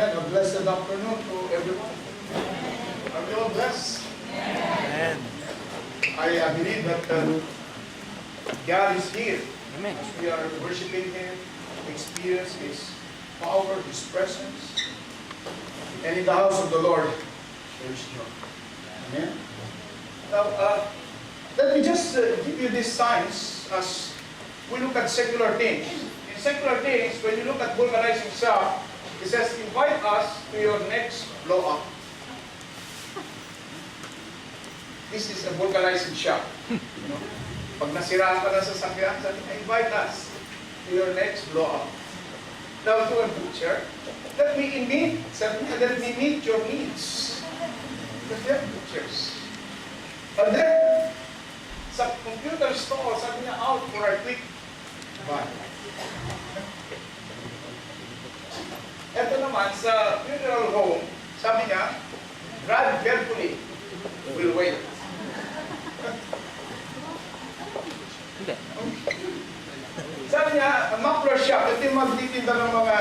Amen. A blessed afternoon to everyone. Are you all blessed? Amen. I believe that God is here. Amen. As we are worshiping Him, experience His power, His presence. And in the house of the Lord, there is joy. Amen. Now, let me just give you these signs as we look at secular things. In secular things, when you look at vulgarizing self, it says, invite us to your next blow up. This is a vulgarizing shop. You know? Pag nasiraan ka na sa sakyan, sabi, invite us to your next blow up. Now, to a butcher, let me meet your needs. Because they are butchers. And then, sa computer store, sabi niya, out for a quick buy. Ito naman, sa funeral home, sabi niya, drive carefully, we'll wait. Hindi. Sabi niya, muffler shop, ito yung magtitinda ng mga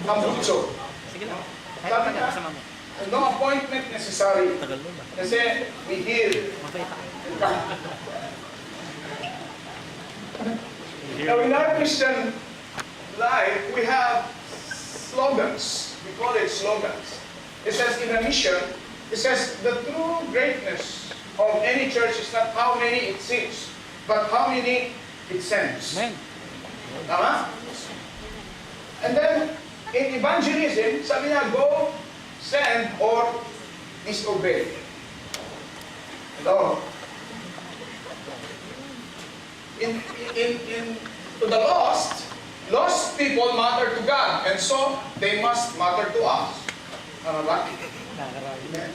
ambutso. Sige lang. Sabi niya, Kasama mo. no appointment necessary. Tagal mo ba? Kasi we hear. Mabay pa. Now in our Christian life, we have slogans. We call it slogans. It says in a mission, it says the true greatness of any church is not how many it seats, but how many it sends. Amen. Tama? And then, in evangelism, sabi niya, go, send, or disobey. Hello? To the lost people matter to God, and so they must matter to us. Tama ba? Amen.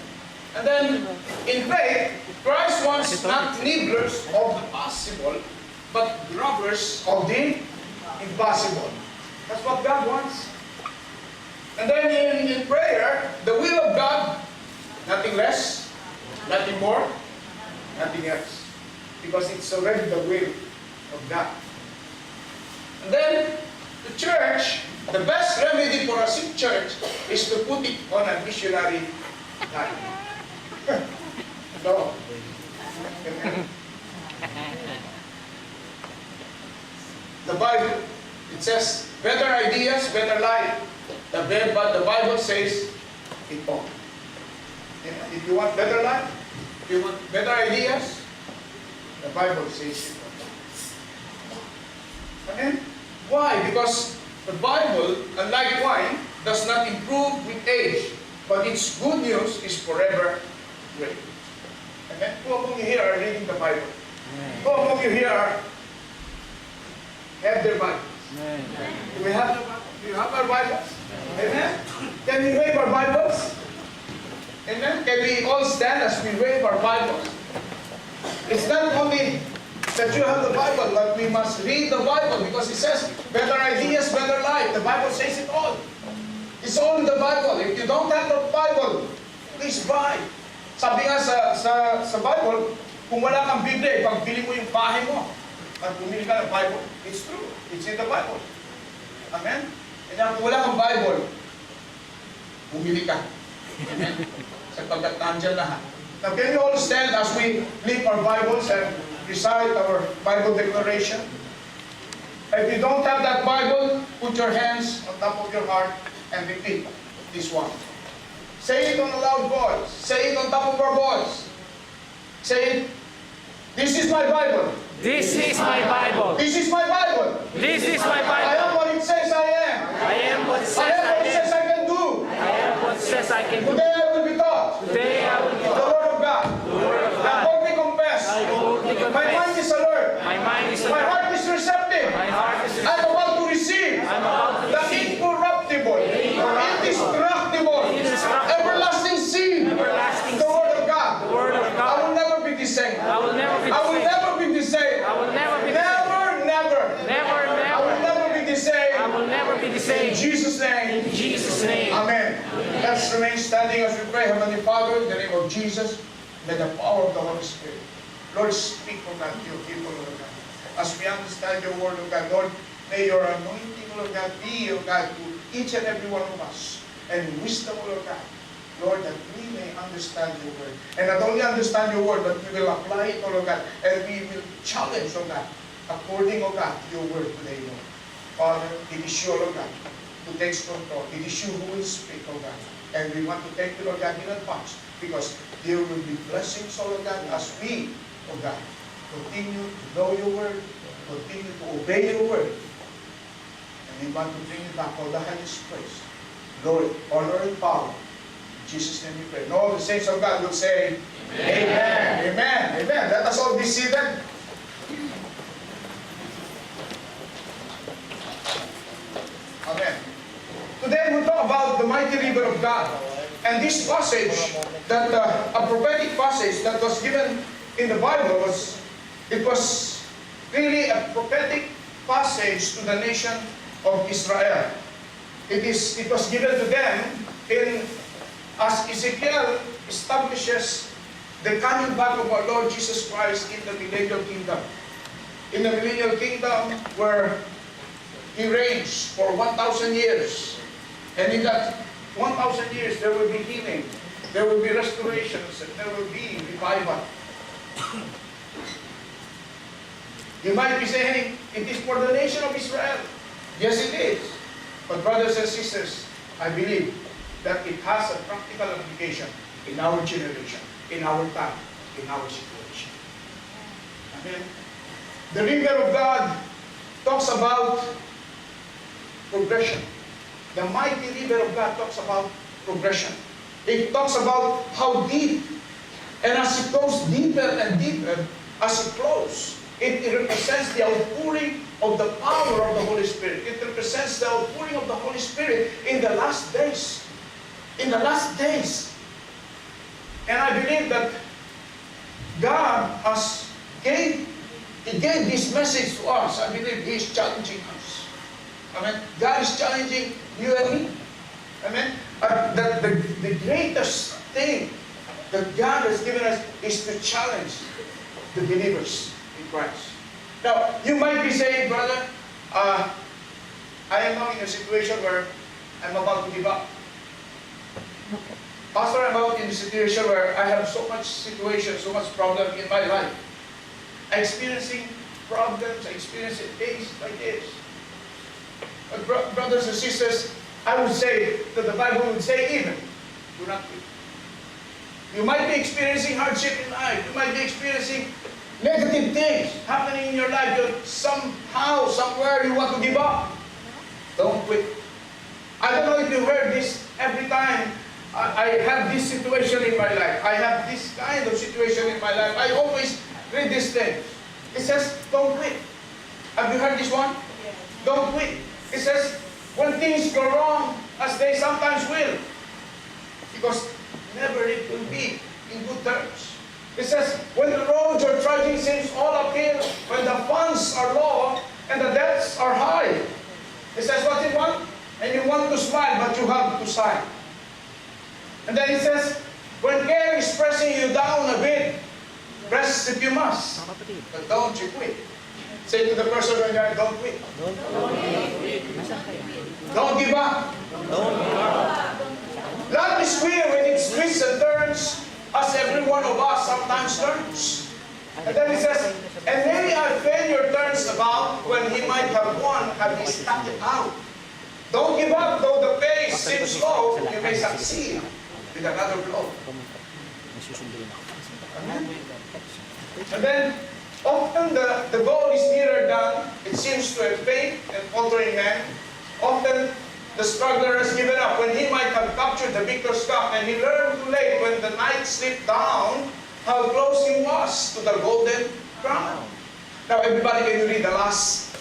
And then, in faith, Christ wants not nibblers of the possible, but grabbers of the impossible. That's what God wants. And then in prayer, the will of God, nothing less, nothing more, nothing else. Because it's already the will of God. And then, the church, the best remedy for a sick church is to put it on a missionary diet. No. The Bible, it says, better ideas, better life. But the Bible says it all. If you want better life, if you want better ideas, the Bible says it all. Amen? Why? Because the Bible, unlike wine, does not improve with age, but its good news is forever great. Amen? Who among you here are reading the Bible? Who among you here have their Bibles? Do we have do you have our Bibles? Amen? Can we wave our Bibles? Amen? Can we all stand as we wave our Bibles? It's not only that you have the Bible, but we must read the Bible because it says, better ideas, better life. The Bible says it all. It's all in the Bible. If you don't have the Bible, please buy. Sabi nga sa Bible, kung wala kang Biblia, pagbili mo yung bahay mo, at bumili ka ng Bible, it's true. It's in the Bible. Amen? Kaya kung wala kang Bible, bumili ka. Amen? Sapagkat nandiyan lahat. Now, can you all stand as we lift our Bibles and recite our Bible declaration? If you don't have that Bible, put your hands on top of your heart and repeat this one. Say it on a loud voice. Say it on top of our voice. Say it. This is my Bible. This is my Bible. This is my Bible. This is my I Bible. am what it says I am. I am what it I says am what it I says am. I can do. I am what it says I can do. Today I will be taught Today I will be the taught Word of God. the Word of I God. boldly confess. I boldly My mind confess. is alert. My mind is My alert. heart is receptive. My heart is I'm about to receive I'm about to the receive incorruptible, indestructible, everlasting seed, everlasting the Word of God. the Word of I will God. never be the same. I will never be I the will same. never be the same. I will never be the same. Never. Never, I will never. never be the same. I will never be the In same. Jesus' name. In Jesus' name. Amen. Let's remain standing as we pray. Heavenly Father, in the name of Jesus, may the power of the Holy Spirit, Lord, speak, O God, to your people, Lord God. As we understand your word, O God, Lord, May your anointing, Lord God, be, Lord God, to each and every one of us. And wisdom, Lord God, Lord, that we may understand your word. And not only understand your word, but we will apply it, Lord God, and we will challenge, Lord God, according, Lord God, to your word today, Lord. Father, it is you, Lord God, who takes control. It is you who will speak, Lord God. And we want to thank you, Lord God, in advance, because there will be blessings, Lord God, as we, Lord God, continue to know your word, continue to obey your word. And we want to bring it back all the highest praise, glory, honor, and power. In Jesus' name we pray. And all the saints of God will say, Amen. Amen. Amen. Let us all be seated. Amen. Today we'll talk about the mighty river of God. And this passage, that a prophetic passage that was given in the Bible, was really a prophetic passage to the nation of Israel. It was given to them as Ezekiel establishes the coming back of our Lord Jesus Christ in the millennial kingdom. In the millennial kingdom where He reigns for 1,000 years. And in that 1,000 years there will be healing, there will be restorations, and there will be revival. You might be saying, it is for the nation of Israel. Yes, it is. But brothers and sisters, I believe that it has a practical application in our generation, in our time, in our situation. Amen. The river of God talks about progression. The mighty river of God talks about progression. It talks about how deep, and as it goes deeper and deeper, as it flows, it represents the outpouring of the power of the Holy Spirit. It represents the outpouring of the Holy Spirit in the last days. In the last days. And I believe that God He gave this message to us. I believe He is challenging us. Amen. God is challenging you and me. Amen. The greatest thing that God has given us is to challenge the believers in Christ. Now, you might be saying, brother, I am now in a situation where I'm about to give up. Pastor, I'm about in a situation where I have so much situation, so much problem in my life. I'm experiencing problems, I experience it days by days. But brothers and sisters, I would say that the Bible would say even, do not quit. You might be experiencing hardship in life. You might be experiencing negative things happening in your life that somehow, somewhere you want to give up. Don't quit. I don't know if you heard this every time I have this situation in my life. I have this kind of situation in my life. I always read this thing. It says, don't quit. Have you heard this one? Yes. Don't quit. It says, when things go wrong, as they sometimes will, because never it will be in good terms. It says, when the roads are trudging seems all uphill, when the funds are low and the debts are high. It says, what you want? And you want to smile, but you have to sigh. And then it says, when care is pressing you down a bit, rest if you must, but don't you quit. Say to the person right there, don't quit. Don't give up. Life is weird when it twists and turns, as every one of us sometimes turns. And then it says, and many a failure turns about when he might have won, have he stuck it out. Don't give up, though the pace seems slow, you may succeed with another blow. Amen. And then, often the goal is nearer than it seems to a faint and faltering man. Often, the struggler has given up when he might have captured the victor's cup, and he learned too late when the night slipped down how close he was to the golden crown. Now, everybody, can you read the last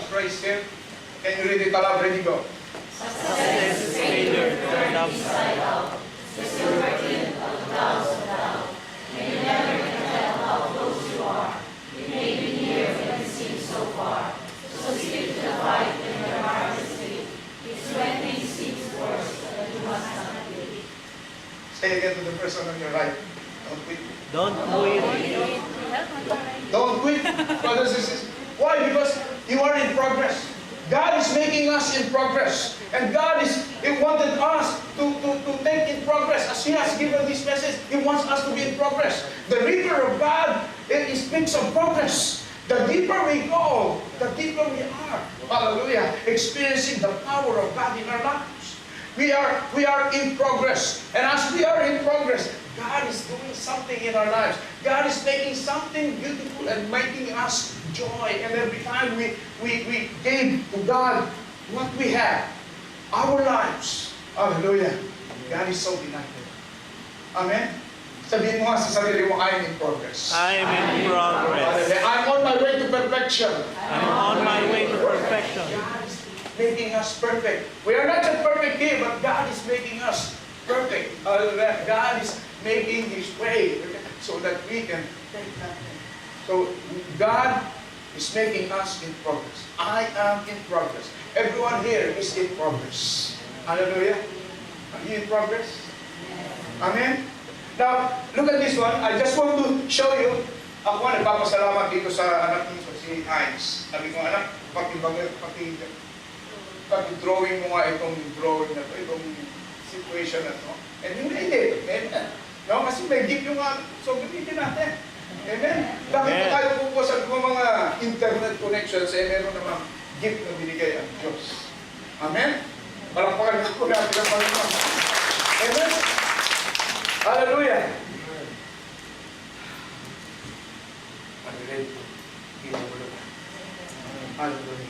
phrase here? Can you read it aloud? Ready, go. Success is failure turned upside down. The silver king of the clouds of down. And you never can tell how close you are. It may be near when it seems so far. So stick to the fight when your heart is weak. It's when things seem worse that you must not quit. Say again to the person on your right. Don't quit. Don't quit. Don't quit. Brothers and sisters. Why? Because You are in progress. God is making us in progress. And He wanted us to take in progress. As He has given this message, He wants us to be in progress. The river of God, it speaks of progress. The deeper we go, the deeper we are. Hallelujah. Experiencing the power of God in our lives. We are in progress. And as we are in progress, God is doing something in our lives. God is making something beautiful and making us joy. And every time we give to God what we have, our lives. Hallelujah. God is so delighted. Amen. Sabihin mo nga sa sarili mo, I am in progress. I am in progress. I'm on my way to perfection. I'm on my way to perfection. God is making us perfect. We are not just perfect here, but God is making us perfect. God is making His way so that we can take that thing. So God is making us in progress. I am in progress. Everyone here is in progress. Hallelujah. Are you in progress? Amen. Now, look at this one. I just want to show you. Ako nagpapasalamat dito sa anak niyo, si Hines. Sabi ko, anak, pati-drawing mo nga itong drawing na ito, itong situation na ito. And you made it. Amen. No? Kasi may gift yung so gamitin natin. Amen. Bakit pa tayo pupusan ko mga internet connections, meron namang gift na binigay ang Diyos. Amen? Palakpakan ko natin ang Panginoon. Amen? Hallelujah! Hallelujah.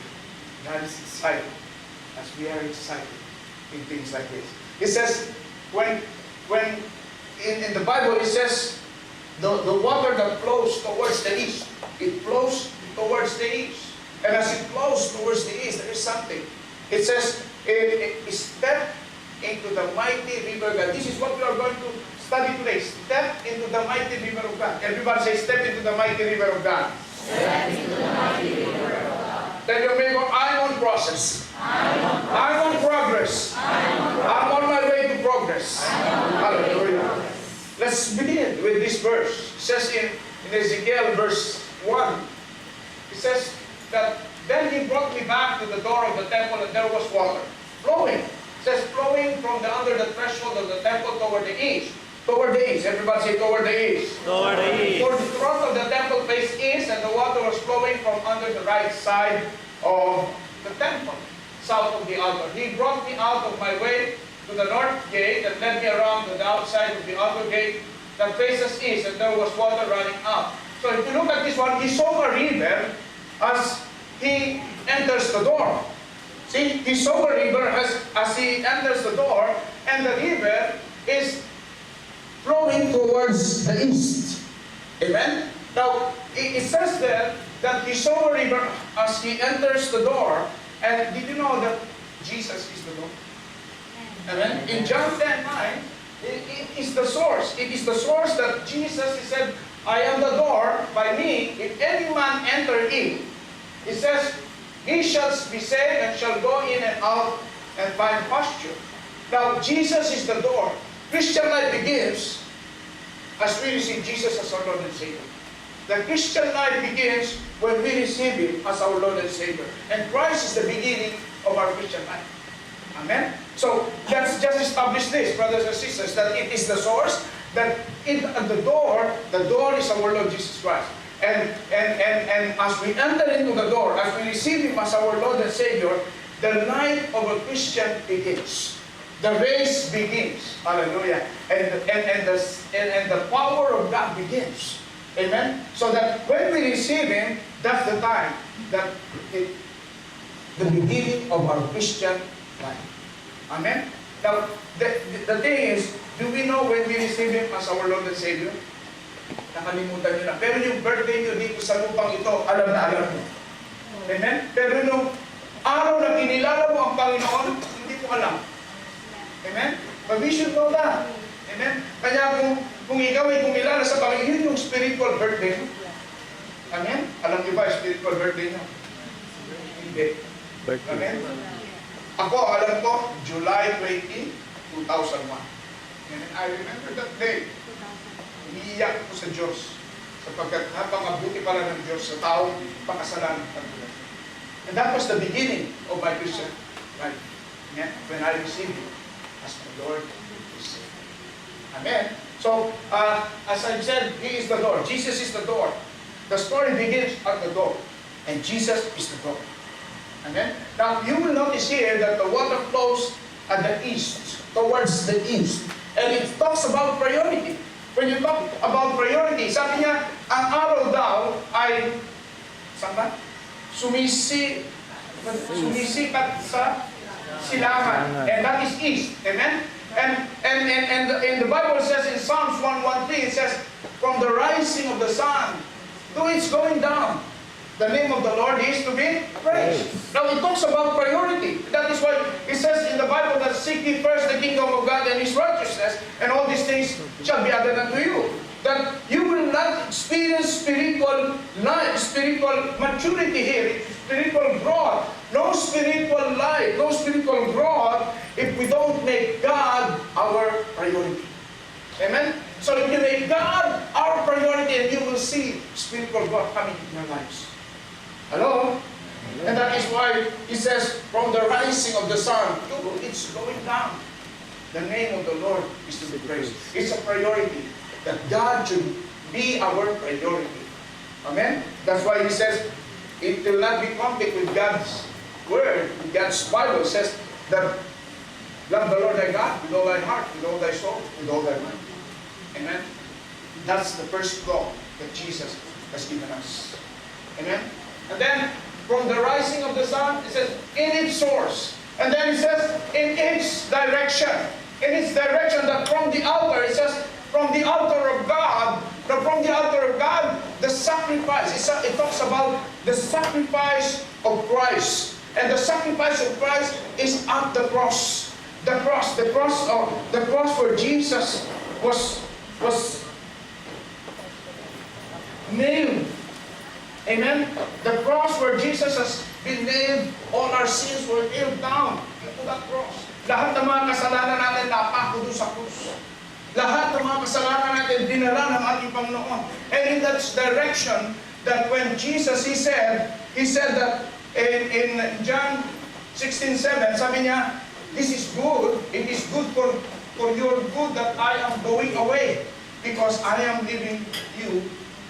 God is excited as we are excited in things like this. It says, when in the Bible it says, the water that flows towards the east, it flows towards the east. And as it flows towards the east, there is something. It says, step into the mighty river of God. This is what we are going to study today. Step into the mighty river of God. Everybody say, step into the mighty river of God. Step into the mighty river of God. Tell your neighbor, I'm on process. I'm on progress. I'm on my way to progress. Hallelujah. Let's begin with this verse. It says in Ezekiel verse 1, it says that then He brought me back to the door of the temple, and there was water flowing. It says flowing from under the threshold of the temple toward the east. Toward the east. Everybody say toward the east. Toward the east. For the front of the temple faced east, and the water was flowing from under the right side of the temple, south of the altar. He brought me out of my way to the north gate and led me around to the outside of the outer gate that faces east, and there was water running out. So if you look at this one, he saw a river as he enters the door. See, he saw a river as he enters the door, and the river is flowing towards the east. Amen? Now, it says there that he saw a river as he enters the door. And did you know that Jesus is the door? Amen? In John 10:9, it is the source. It is the source that Jesus, He said, I am the door. By me, if any man enter in, He says, he shall be saved and shall go in and out and find pasture. Now, Jesus is the door. Christian life begins as we receive Jesus as our Lord and Savior. The Christian life begins when we receive Him as our Lord and Savior. And Christ is the beginning of our Christian life. Amen? So, let's just establish this, brothers and sisters, that it is the source, that at the door is our Lord Jesus Christ. And as we enter into the door, as we receive Him as our Lord and Savior, the life of a Christian begins. The race begins. Hallelujah. And the power of God begins. Amen? So that when we receive Him, that's the time that the beginning of our Christian life. Amen? Now, the thing is, do we know when we receive Him as our Lord and Savior? Nakalimutan nyo na. Pero yung birthday nyo dito sa lupang ito, alam na alam mo. Amen? Pero nung araw na kinilala mo ang Panginoon, hindi mo alam. Amen? But we should know that. Amen? Kaya kung ikaw ay kumilala sa Panginoon, yun yung spiritual birthday mo. Amen? Alam niyo ba yung spiritual birthday nyo? Hindi. Amen? Ako, alam ko, July 20, 2001. And I remember that day. Umiiyak ko sa Diyos. Sapagkat napakabuti pala ng Diyos sa taong pakasalanan ng Panginoon. And that was the beginning of my Christian life. Amen? When I received Him as my Lord and Savior. Amen? So, as I said, He is the door. Jesus is the door. The story begins at the door. And Jesus is the door. Amen? Now, you will notice here that the water flows at the east, towards the east. And it talks about priority. When you talk about priority, sabi niya, ang araw daw ay, saan ba? Sumisikat sa silangan. And that is east. Amen? And the Bible says in Psalms 113, it says, from the rising of the sun to its going down, the name of the Lord is to be praised. Now it talks about priority. That is why it says in the Bible that seek ye first the kingdom of God and His righteousness, and all these things shall be added unto you. That you will not experience spiritual life, spiritual maturity here, spiritual growth. No spiritual life, no spiritual growth if we don't make God our priority. Amen? So if you make God our priority, and you will see spiritual growth coming in your lives. Hello? And that is why He says, from the rising of the sun to its going down, the name of the Lord is to be praised. It's a priority that God should be our priority. Amen? That's why He says, it will not be conflict with God's Word. God's Bible says that love the Lord thy God with all thy heart, with all thy soul, with all thy mind. Amen? That's the first law that Jesus has given us. Amen? And then, from the rising of the sun, it says, in its source. And then it says, in its direction. In its direction, that from the altar, it says, from the altar of God, the sacrifice. It talks about the sacrifice of Christ. And the sacrifice of Christ is at the cross. The cross where Jesus was nailed. Amen? The cross where Jesus has been nailed, all our sins were nailed down into that cross. Lahat ng mga kasalanan natin napako doon sa krus. Lahat ng mga kasalanan natin dinala ng ating Panginoon. And in that direction, that when Jesus, He said that in John 16:7, sabi niya, this is good, it is good for your good that I am going away, because I am leaving you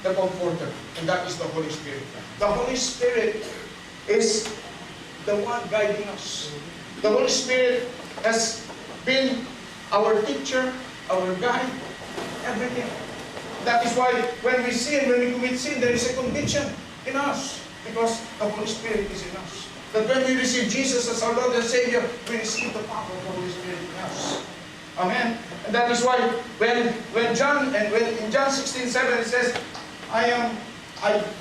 the Comforter, and that is the Holy Spirit. The Holy Spirit is the one guiding us. The Holy Spirit has been our teacher, our guide, everything. That is why when we sin, when we commit sin, there is a conviction in us, because the Holy Spirit is in us. That when we receive Jesus as our Lord and Savior, we receive the power of the Holy Spirit in us. Amen. And that is why when in John 16:7 it says,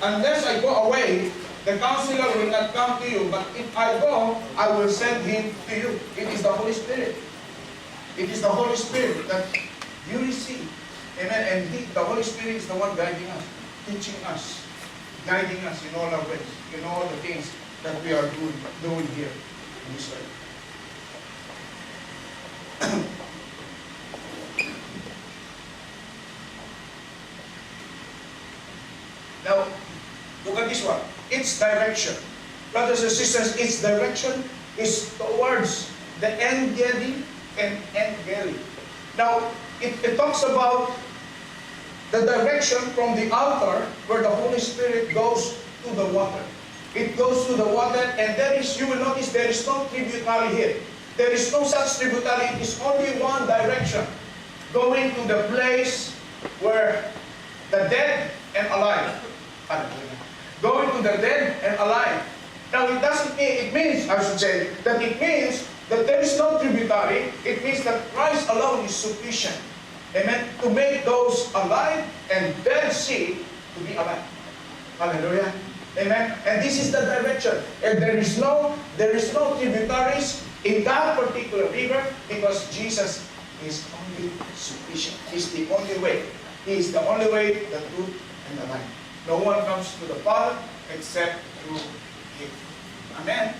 unless I go away, the Counselor will not come to you, but if I go, I will send Him to you. It is the Holy Spirit. It is the Holy Spirit that you receive. Amen. And the Holy Spirit is the one guiding us, teaching us, guiding us in all our ways, in all the things that we are doing here in this earth. Now, look at this one. Its direction. Brothers and sisters, its direction is towards the En-Gedi and En-Gedi. Now, it talks about the direction from the altar where the Holy Spirit goes to the water. It goes to the water, and you will notice there is no tributary here. There is no such tributary. It is only one direction, going to the place where the dead and alive. Going to the dead and alive. Now it means that there is no tributary. It means that Christ alone is sufficient. Amen. To make those alive and dead see to be alive. Hallelujah. Amen. And this is the direction. And there is no tributaries in that particular river, because Jesus is only sufficient. He's the only way. He is the only way, the truth, and the life. No one comes to the Father except through Him. Amen.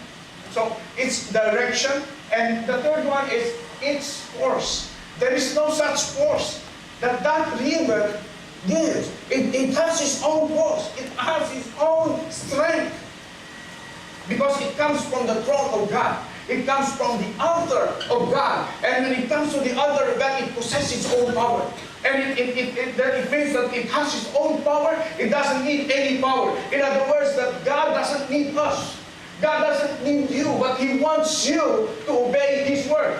So, its direction. And the third one is its force. There is no such force that river gives. It has its own force. It has its own strength. Because it comes from the throne of God. It comes from the altar of God. And when it comes to the altar of God, it possesses its own power. And it means that it has its own power. It doesn't need any power. In other words, that God doesn't need us. God doesn't need you, but He wants you to obey His word.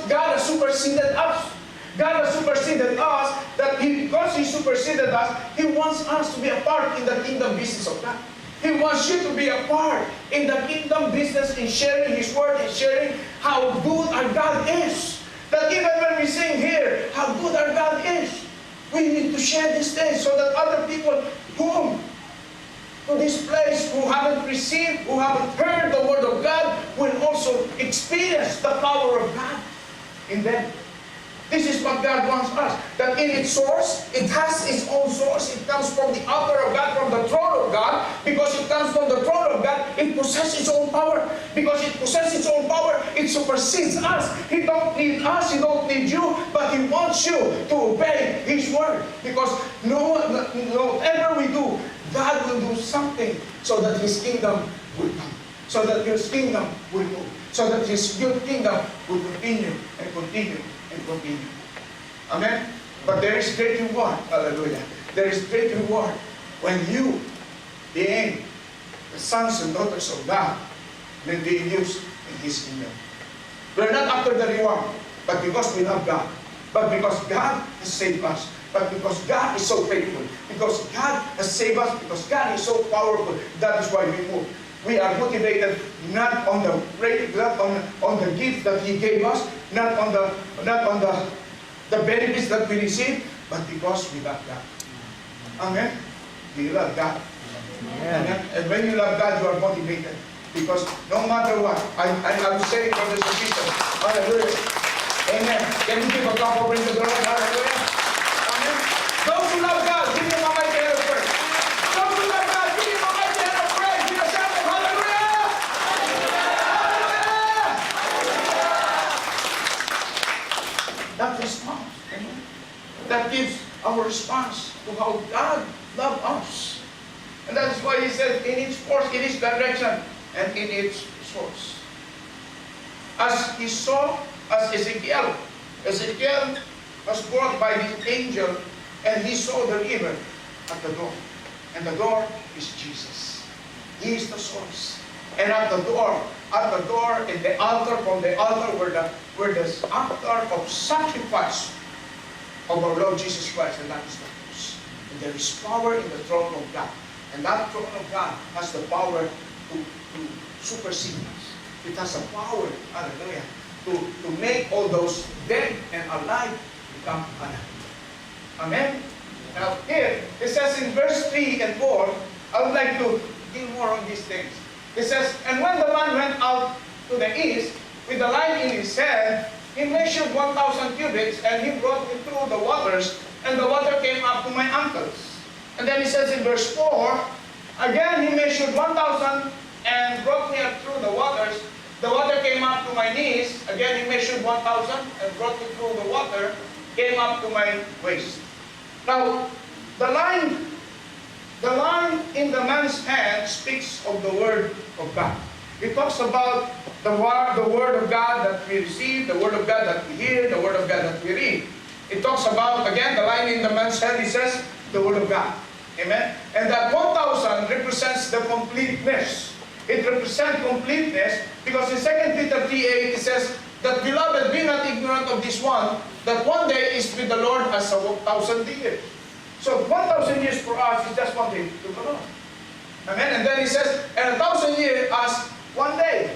God has superseded us. God has superseded us, because He superseded us, He wants us to be a part in the kingdom business of God. He wants you to be a part in the kingdom business, in sharing His word, in sharing how good our God is. That even when we sing here, how good our God is, we need to share these things so that other people come to this place who haven't received, who haven't heard the word of God, will also experience the power of God in them. This is what God wants us. That in its source, it has its own source. It comes from the altar of God, from the throne of God. Because it comes from the throne of God, it possesses its own power. Because it possesses its own power, it supersedes us. He don't need us, He don't need you, but He wants you to obey His word. Because whatever we do, God will do something so that His kingdom will come. So that His kingdom will move. So that His good kingdom will continue and continue and continue. Amen? But there is great reward. Hallelujah. There is great reward when you, being the sons and daughters of God, will be used in His kingdom. We're not after the reward, but because we love God. But because God has saved us. But because God is so faithful. Because God has saved us. Because God is so powerful. That is why we move. We are motivated not on the gift that He gave us, not on the benefits that we receive, but because we love God. Amen. We love God. Amen. And when you love God, you are motivated. Because no matter what, I'm saying, brothers and sisters, hallelujah. Amen. Can you give a clap for praise to the Lord? Hallelujah. Amen. Those who love God, give Him a mighty hand of praise. Those who love God, give Him a mighty hand of praise. Give a shout of hallelujah. That response, amen, that gives our response to how God loved us. And that is why He said, in its force, in its direction, and in its source. As He saw, as Ezekiel was brought by the angel, and he saw the river at the door. And the door is Jesus. He is the source. And at the door, in the altar, from the altar where the altar of sacrifice of our Lord Jesus Christ, and that is the cross. And there is power in the throne of God. And that throne of God has the power to supersede us. It has a power, hallelujah, to make all those dead and alive become alive. Amen? Now here, it says in verse 3 and 4, I would like to give more on these things. It says, and when the man went out to the east, with the line in his hand, he measured 1,000 cubits, and he brought me through the waters, and the water came up to my ankles. And then he says in verse 4, again he measured 1,000, and brought me up through the waters. The water came up to my knees. Again he measured 1,000, and brought me through the water, came up to my waist. Now, the line in the man's hand speaks of the Word of God. It talks about the Word of God that we receive, the Word of God that we hear, the Word of God that we read. It talks about, again, the line in the man's hand, it says, the Word of God. Amen? And that 1,000 represents the completeness. It represents completeness because in 2 Peter 3:8 it says, that beloved, be not ignorant of this one, that one day is with the Lord as 1,000 years. So 1,000 years for us is just one day to the Lord. Amen? And then he says, and 1,000 years as one day.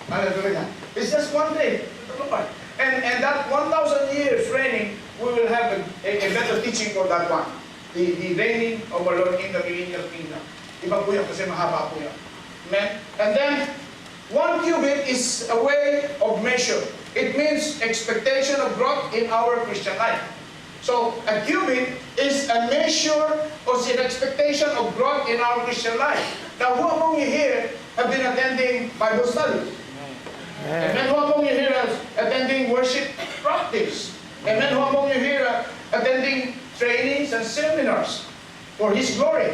Hallelujah. It's just one day to the Lord. And that 1,000 years reigning, we will have a better teaching for that one. The reigning of our Lord in the millennial kingdom. Iba po yan kasi mahaba po yan. Amen? And then, 1 cubit is a way of measure. It means expectation of growth in our Christian life. So, a cubit is a measure or an expectation of growth in our Christian life. Now, who among you here have been attending Bible studies? Amen. Who among you here is attending worship practice? Amen. Who among you here are attending trainings and seminars for His glory?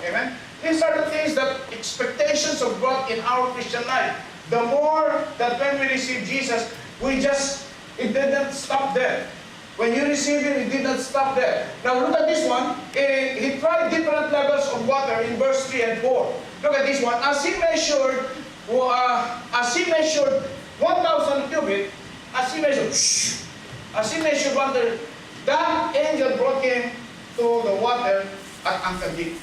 Amen. These are the things that expectations of God in our Christian life. The more that when we receive Jesus, it didn't stop there. When you receive Him, it did not stop there. Now look at this one. He tried different levels of water in verse 3 and 4. Look at this one. As he measured 1,000 cubits, as he measured water, that angel brought him to the water at ankle deep.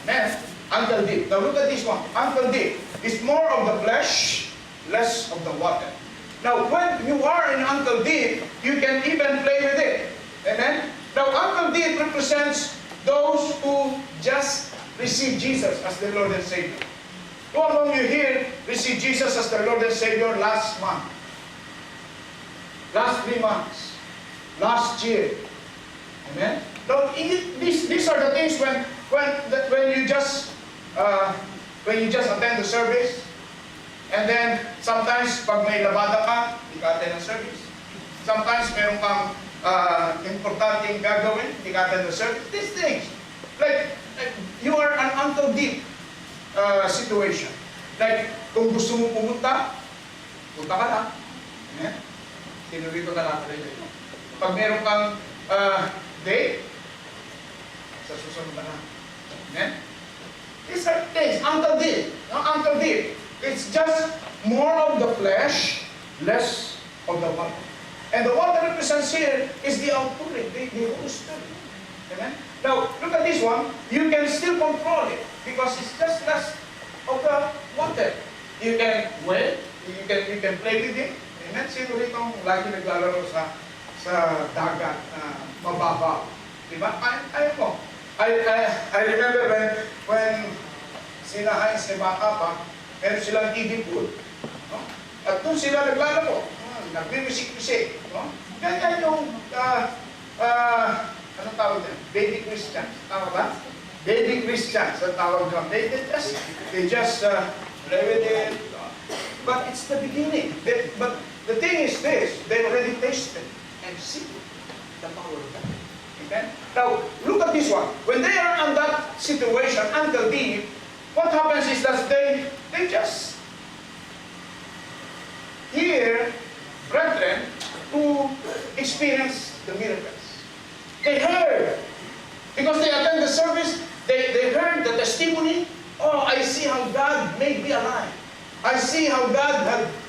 Amen. Ankle deep. Now look at this one. Ankle deep is more of the flesh, less of the water. Now when you are in ankle deep, you can even play with it. Amen. Now ankle deep represents those who just receive Jesus as their Lord and Savior. Who among you here received Jesus as their Lord and Savior last month? Last 3 months? Last year? Amen? Now, these are the things when you just attend the service, and then sometimes pag may labada ka, hindi ka attend the service. Sometimes meron kang importanteng gagawin, hindi ka attend the service. These things. Like you are an ankle deep situation. Like, kung gusto mo pumunta, punta ka lang. Amen? Tinuloy ko na lang. Pag meron kang date, sa susunod na. Amen? These are things, ankle deep. No? Ankle deep. It's just more of the flesh, less of the water. And the water represents here is the outpouring, the Holy Spirit. Amen? Now, look at this one. You can still control it because it's just less of the water. You can wait. You can play with it. Amen? Sino rito lagi naglalaro sa dagat mababaw? Diba? Ayaw mo. I remember when sila Heinz e bata pa, meron silang kiddie pool. No? At doon sila naglalaro. Nagbimisik-bisik. No? Ganyan yung anong tawag din? Baby Christians. Tama ba? Baby Christians ang tawag doon. They just play with it. But it's the beginning. But the thing is this, they already tasted and seen the power of God. Okay? Now, look at this one. When they are in that situation, ankle deep, what happens is that they just hear brethren who experience the miracles. They heard. Because they attend the service, they heard the testimony. Oh, I see how God made me alive. I see how God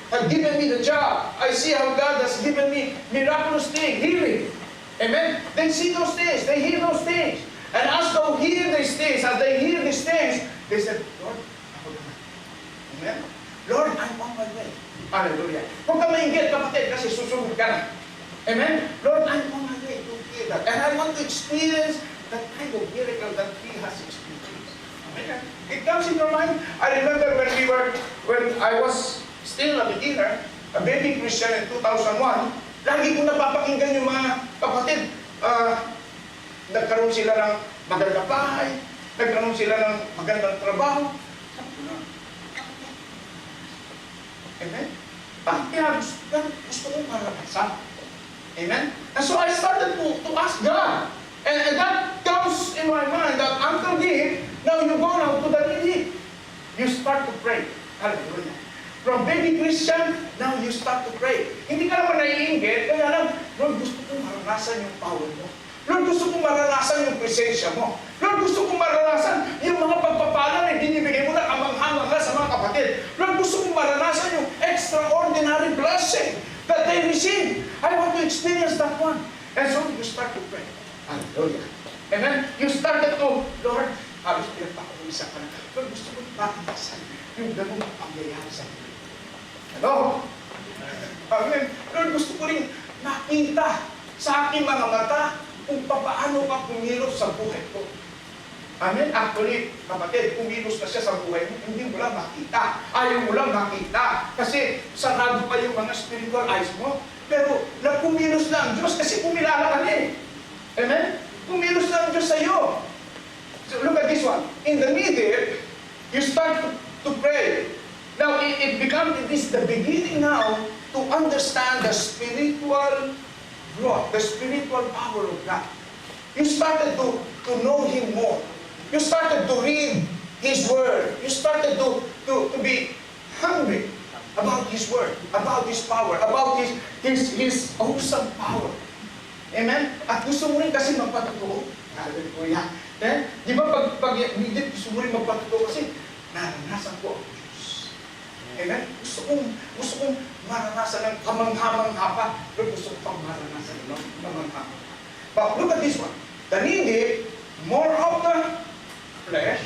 had given me the job. I see how God has given me miraculous things, healing. Amen? They see those things. They hear those things. And as they hear these things, they said, Lord, ako naman. Amen? Lord, I'm on my way. Hallelujah. Huwag ka mainggit, kapatid, kasi susunod ka na. Amen? Lord, I'm on my way to hear that. And I want to experience that kind of miracle that He has experienced. Amen? It comes in your mind. I remember when I was still a beginner, a baby Christian in 2001, lagi ko napapakinggan yung mga kapatid. Nagkaroon sila ng magandang bahay, nagkaroon sila ng magandang trabaho. Amen? Bakit kaya gusto kong maranasan? Amen? And so I started to ask God. And that comes in my mind that Uncle Deep, now you go now to the deep. You start to pray. Hallelujah. From baby Christian, now you start to pray. Hindi ka naman naiinggit, kaya lang, Lord, gusto kong maranasan yung power mo. Lord, gusto kong maranasan yung presensya mo. Lord, gusto kong maranasan yung mga pagpapala na binibigay mo na kamanghamang sa mga kapatid. Lord, gusto kong maranasan yung extraordinary blessing that they receive. I want to experience that one. And so you start to pray. Hallelujah. Amen? You started to, Lord, halos pinagpakaisa ka na. Lord, gusto kong maranasan yung ganung pangyayari sa iyo. Hello? Amen. Lord, gusto ko rin makita sa aking mga mata kung paano ka kumilos sa buhay ko. Amen? Actually, kapatid, kumilos ka siya sa buhay mo, hindi mo lang makita. Ayaw mo lang makita. Kasi sarado pa yung mga spiritual eyes mo. Pero kumilos na ang Diyos kasi kumilala ka na eh. Amen? Kumilos na ang Diyos sa iyo. So look at this one. In the middle, you start to pray. Now, it is the beginning now to understand the spiritual growth, the spiritual power of God. You started to know Him more. You started to read His Word. You started to be hungry about His Word, about His power, about His awesome power. Amen? At gusto mo rin kasi magpatotoo. Hallelujah. Di ba pag hindi gusto mo rin magpatotoo kasi naranasan ko ang Diyos. Amen? Gusto kong maranasan ng kamangha-mangha pa. Pero gusto ko pang maranasan ng kamangha. But look at this one. The needy, more of the flesh,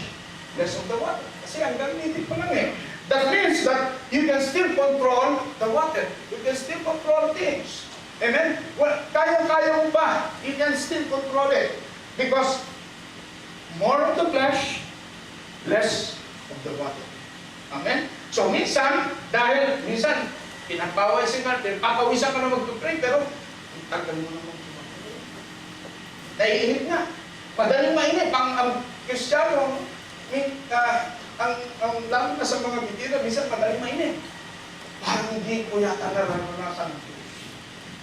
less of the water. Kasi hanggang needy pa lang eh. That means that you can still control the water. You can still control things. Amen? Well, kaya-kaya mo ba? You can still control it. Because more of the flesh, less of the water. Amen? So minsan, pinagpawisan ka, papawisan ka na mag-pray, pero ang tagal mo naman tumatay. Naiinip na. Madaling mainip. Ang Kristiyano, ang lalo na sa mga bitira, minsan madaling mainip. Parang hindi ko yata naranasan ng Diyos.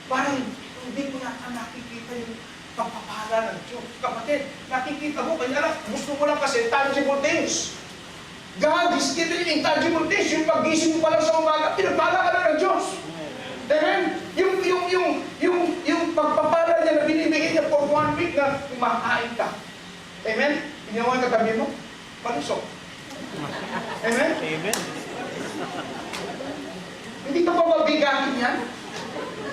Parang hindi ko yata nakikita yung pagpapala ng Diyos. Kapatid, nakikita mo, kanya lang, gusto mo lang kasi tangible things. God is giving intangible things. Yung pag-gising mo pa lang sa umaga, pinagpala ka na ng Diyos. Amen? Yung pagpapala niya na binibigay niya for 1 week na kumakain ka. Amen? Pinawa ka katabi mo, malusok. Amen? Amen. Hindi ka pa mabigatin yan?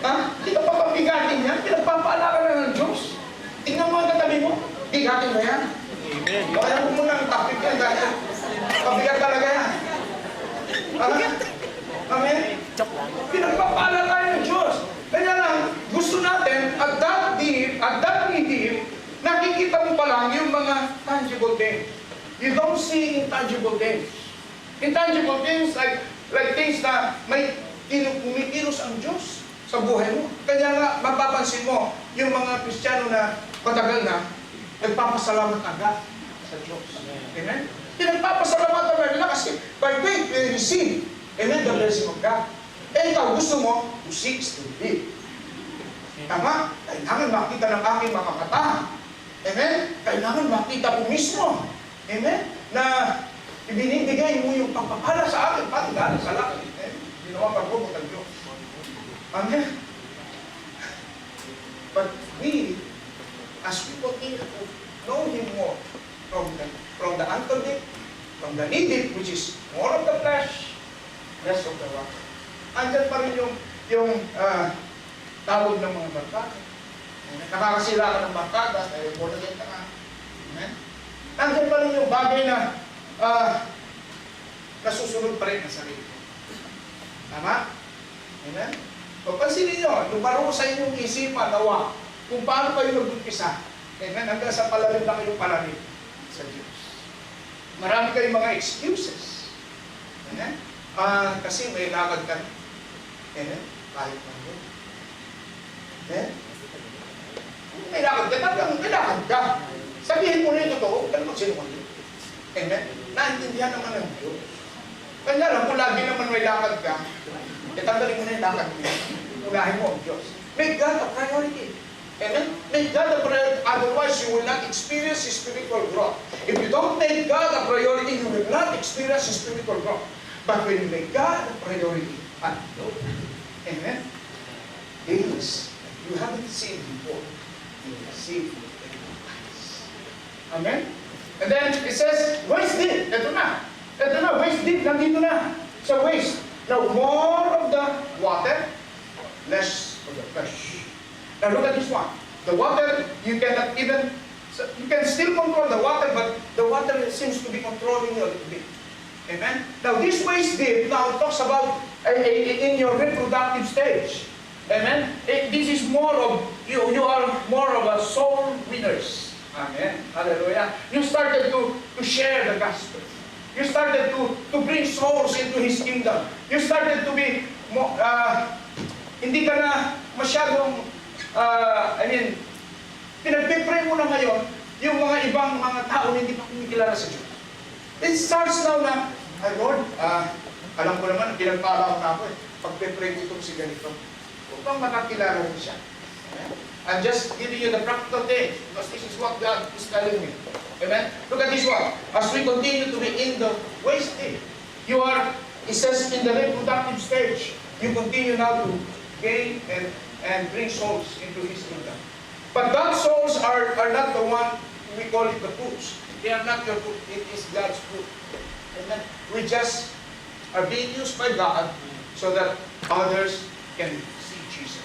Ha? Hindi ka pa mabigatin yan? Pinagpapala ka na ng Diyos. Tingnan mo ang katabi mo, bigatin mo yan. Amen. Kaya mo muna ang topic yan dahil pabigat talaga yan. Amen? Pinagpapala tayo ng Diyos. Kaya lang, gusto natin, at that deep, nakikita mo pa lang yung mga tangible things. You don't see intangible things. Intangible things like things na may kumikilos ang Diyos sa buhay mo. Kaya nga, mapapansin mo, yung mga Kristiyano na matagal na, nagpapasalamat agad sa Diyos. Amen? Pinagpapasalamatan na nila kasi by faith we receive. Amen? The blessing of God. Eh ikaw, gusto mo to seek to live. Tama? Kailangan makita ng aking mga mata. Amen? Kailangan makita ko mismo. Amen? Na ibinibigay mo yung pagpapala sa akin, pati galing sa langit. Ginawa pagpupot ng Diyos. Amen? But we, as we continue to know Him more, from the unconditioned, from the needed, which is more of the flesh, less of the water. Andyan pa rin yung tawag ng mga barkada. Nakakasila ka ng barkada, tayo muna din ka nga. Amen? Andyan pa rin yung bagay na nasusunod pa rin ang sarili. Tama? Amen? So, pansinin nyo, lumaro sa inyong isipan, nawa, kung paano kayo nag-umpisa. Amen? Hanggang sa palalim na kayong palalim sa Diyos. Marami kayong mga excuses. Amen? Kasi may lakad ka. Amen? Kahit man yun. Amen? May lakad ka, talagang may lakad ka. Sabihin mo na yung totoo, pero magsinungaling. Amen? Naintindihan naman ng Diyos. Kanya lang, kung lagi naman may lakad ka, tanggalin mo na yung lakad mo. Unahin mo ang Diyos. Make God a priority. Amen? Make God a priority. Otherwise, you will not experience spiritual growth. If you don't make God a priority, you will not experience spiritual growth. But when you make God a priority, amen? Things you haven't seen before, you will see with your eyes. Amen? And then it says, waist deep. Ito na. Ito na, waist deep. Nandito na. So waist. Now, more of the water, less of the flesh. Now look at this one. The water, you cannot even, you can still control the water, but the water seems to be controlling you a little bit. Amen? Now this waist deep, now it talks about in your reproductive stage. Amen? This is more of, you are more of a soul winners. Amen? Hallelujah. You started to share the gospel. You started to bring souls into His kingdom. You started to be, hindi ka na masyadong, pinagpipray mo na ngayon, yung mga ibang mga tao na hindi pa kumikilala sa Diyos. It starts now na, Lord, alam ko naman, pinagpala ko na ako eh. Pagpipray ko itong si ganito. Huwag bang makakilala mo siya? I'm just giving you the practical thing because this is what God is telling me. Amen? Look at this one. As we continue to be in the wasting, you are, it says, in the reproductive stage, you continue now to gain and bring souls into His kingdom. But God's souls are not the one, we call it the fruits. They are not your fruit. It is God's fruit. Amen? We just are being used by God so that others can see Jesus.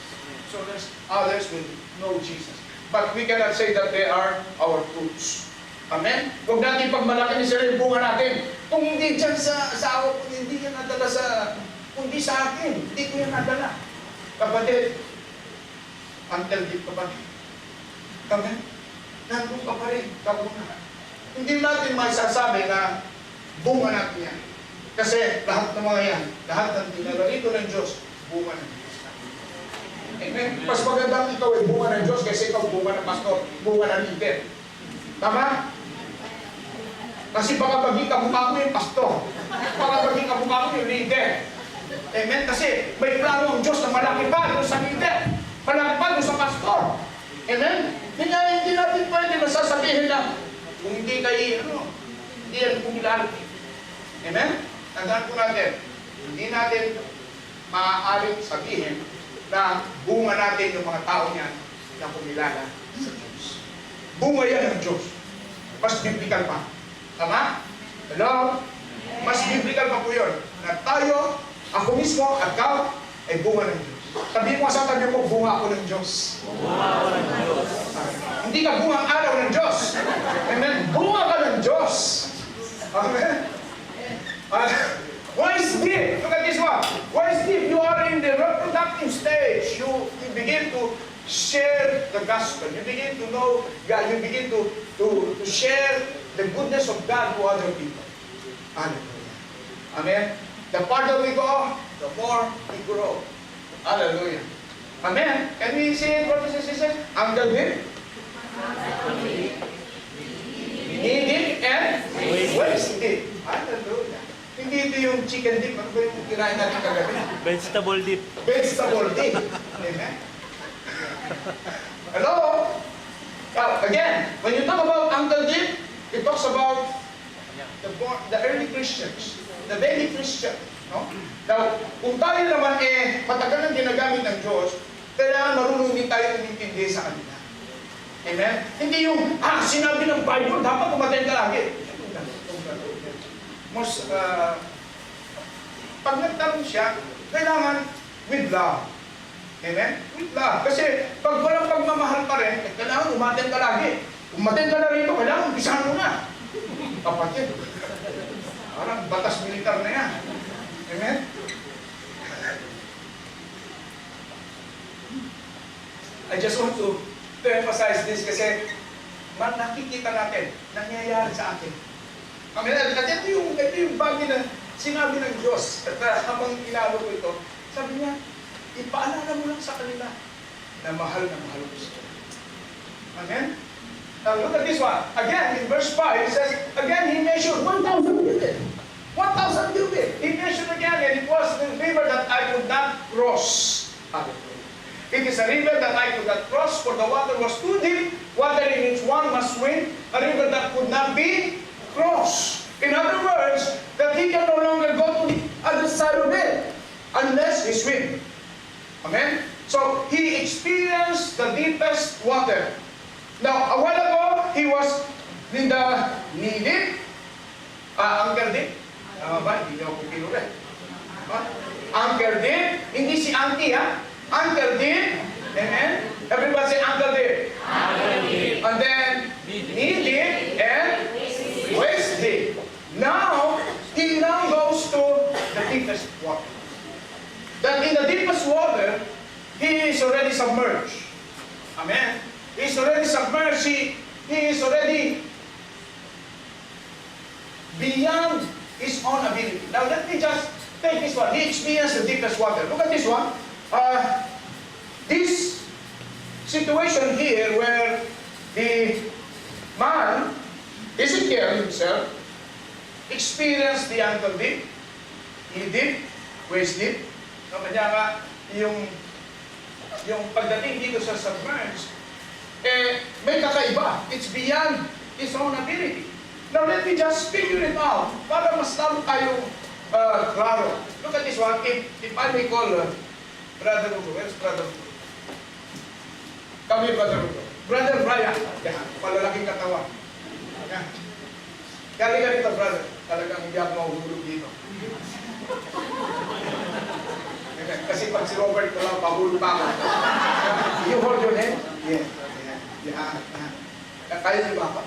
So that others will know Jesus. But we cannot say that they are our fruits. Amen? Huwag natin pagmalaki ni Sir yung bunga natin. Kung hindi dyan sa asawa ko, hindi yan nadala sa, kundi sa akin. Hindi ko yan nadala. Kapatid, until di kapatid. Amen? Nandun ka pa rin, kabunga. Hindi natin maisasabi na bunga natin yan. Kasi lahat ng mga yan, lahat ng tinarito ng Diyos, bunga ng Diyos. Amen? Mas magandang ikaw ay bunga ng Diyos kasi ikaw bunga ng pastor, bunga ng leader. Tama? Kasi baka maging kamukha mo yung pastor. Baka maging kamukha mo yung leader. Amen? Kasi may plano ang Diyos na malaki pa doon sa leader. Malaki pa doon sa pastor. Amen? Hindi natin pwede nasasabihin na kung hindi kayo, hindi yan popularity. Amen? Tandaan po natin, hindi natin maaaring sabihin na bunga natin yung mga tao niyan na kumilala sa Diyos. Bunga yan ng Diyos. Mas biblical pa. Tama? Hello? Mas biblical pa po yun. Na tayo, ako mismo, at ikaw, ay bunga ng Diyos. Sabihin mo sa tabi mo, bunga ako ng Diyos. Bunga ako ng Diyos. Hindi ka bunga ang araw ng Diyos. Amen? Bunga ka ng Diyos. Amen? Why is deep? Look at this one. Why is deep? You are in the reproductive stage. You begin to share the gospel. You begin to know God. You begin to share the goodness of God to other people. Hallelujah. Amen. The farther we go, the more we grow. Hallelujah. Amen. Can we say it, brothers and sisters? Uncle Bill? Need it and waste it. Hallelujah. Hindi ito yung chicken dip. Ano ba yung kinain natin kagabi? Vegetable dip. Vegetable dip. Amen. Hello? Now, again, when you talk about Uncle Dip, it talks about the early Christians, the baby Christian. No? Now, kung tayo naman matagal nang ginagamit ng Diyos, kailangan marunong din tayo umintindi sa kanila. Amen? Hindi yung, sinabi ng Bible, dapat umaten ka lagi. Pag nagtanong siya, kailangan with love. Amen? With love. Kasi pag walang pagmamahal pa rin, kailangan umaten ka lagi. Umaten ka na rito, kailangan umpisahan mo na. Kapatid, parang batas militar na yan. Amen? I just want to emphasize this kasi nakikita natin, nangyayari sa atin. Amen? At ito yung bagay na sinabi ng Diyos. At habang inalo ko ito, sabi niya, ipaalala mo lang sa kanila na mahal ko sila. Amen? Now look at this one. Again, in verse 5, it says, again, he measured 1,000 cubits. 1,000 cubits. He measured again, and it was the river that I could not cross. It is a river that I could not cross, for the water was too deep, water in which one must swim, a river that could not be crossed. In other words, that he can no longer go to the other side of it unless he swim. Amen? So, he experienced the deepest water. Now, a while ago, he was in the knee deep. Ankle deep. Tama ba? Hindi niyo ako pinulit. Ankle deep. Hindi si auntie, ha? Ankle deep. Amen? Everybody say ankle deep. Ankle deep. And then, knee deep and waist deep. Now, he now goes to the deepest water. That in the deepest water, he is already submerged. Amen? He is already submerged. He is already beyond his own ability. Now, let me just take this one. He experienced the deepest water. Look at this one. This situation here where the man, Ezekiel himself, experienced the ankle deep, knee deep, waist deep. No, kanya nga, yung yung pagdating dito sa submerged, may kakaiba. It's beyond his own ability. Now, let me just figure it out para mas lalo tayong klaro. Look at this one. If I may call Brother Hugo. Where's Brother Hugo? Come here, Brother Hugo. Brother Brian. Yan, palalaking katawan. Yan. Kali ka rito, brother. Talagang hindi ako mahuhulog dito. Kasi pag si Robert ko lang, pahulog pa ako. You hold your head? Yeah. Kaya niyo ba ako?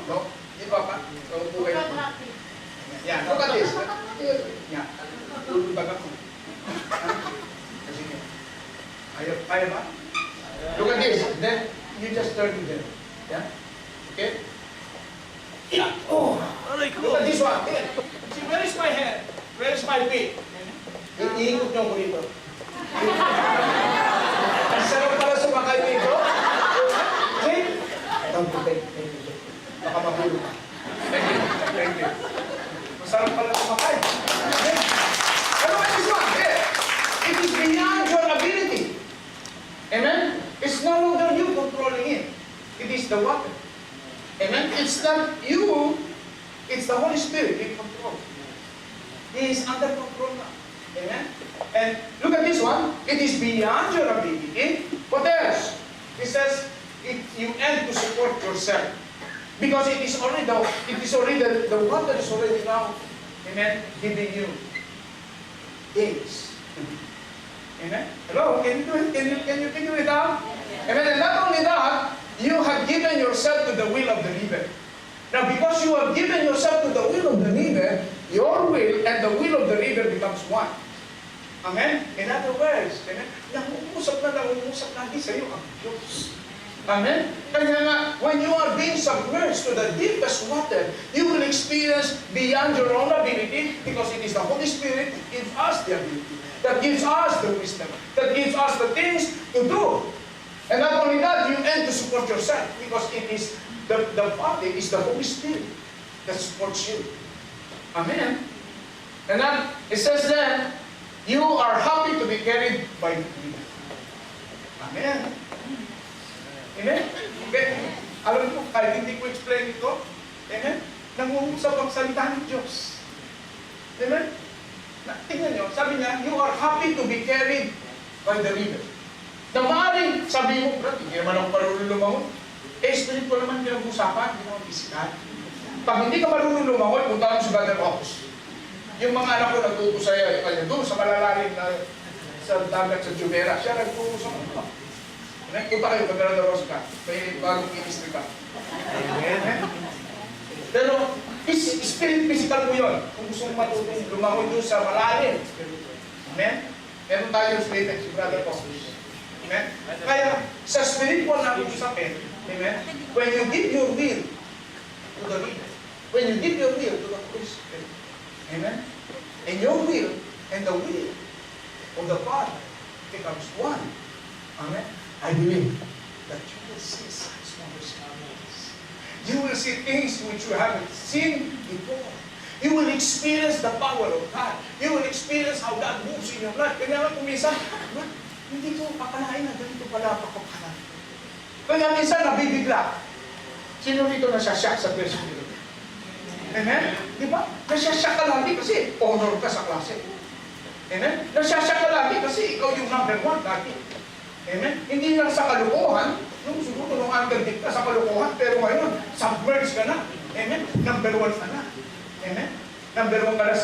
No? Di ba pa? Upo kayo. Yan. Look at this. Yan. Tulubag ako. Kasi niyo. Kaya ba? Look at this. Then, you just turn to them. Yeah? Okay? Yeah. Oh! Look at this one. Here. See, where is my head? Where is my feet? Iikot niyo ko dito. Ang sarap pala sumakay dito. See? Thank you. Baka mahulog ka. Thank you. Masarap pala sumakay. Okay? Look at this one. Here. It is beyond your ability. Amen? It's no longer you controlling it. It is the water. Amen? It's not you. It's the Holy Spirit in control. He is under control now. Amen? And look at this one. It is beyond your ability. What else? It says, you end to support yourself. Because it is already the water is already now, amen, giving you things. Amen? Hello? Can you do it? Can you figure it out? Amen? And not only that, you have given yourself to the will of the river. Now, because you have given yourself to the will of the river, your will and the will of the river becomes one. Amen? In other words, amen, nangungusap lagi sa iyo ang Diyos. Amen? Kaya nga, when you are being submerged to the deepest water, you will experience beyond your own ability because it is the Holy Spirit that gives us the ability, that gives us the wisdom, that gives us the things to do. And not only that, you end to support yourself because it is the body is the Holy Spirit that supports you. Amen? And then, it says then, you are happy to be carried by the river. Amen? Amen? Okay. Alam mo, kahit hindi ko explain ito, amen? Nangungusap ang salita ng Diyos. Amen? Tingnan nyo, sabi niya, you are happy to be carried by the river. Na maaaring, sabi mo, bro, hindi naman ako marunong lumangon. Spiritual naman pinag-usapan, hindi naman physical. Pag hindi ka marunong lumangon, punta mo sa Brother Ox. Yung mga anak ko nagturo sa'yo, doon sa malalalim na sa dagat sa Jumeirah, siya nagturo sa mga. Punta kayo, Brother Ox ka. May bagong ministry ka. Amen? Pero, spirit physical mo yun. Kung gusto mong matutong lumangon doon sa malalim. Amen? Meron tayo spirit, si Brother Ox. Amen? Kaya, sa spiritual na usapin, amen? When you give your will to the leader, when you give your will to the Holy Spirit, amen? And your will and the will of the Father becomes one. Amen? I believe that you will see signs, wonders, and miracles. You will see things which you haven't seen before. You will experience the power of God. You will experience how God moves in your life. Kaya nga kung minsan, hindi ko akalain na ganito pala pakapala. Kaya minsan nabibigla. Sino rito nasyasyak sa person nito? Amen? Di ba? Nasyasyak ka lagi kasi honor ka sa klase. Amen? Nasyasyak ka lagi kasi ikaw yung number one lagi. Amen? Hindi lang sa kalukuhan, nung siguro nung underdip ka sa kalukuhan, pero ngayon, submerged ka na. Amen? Number one ka na. Amen? Number one ka na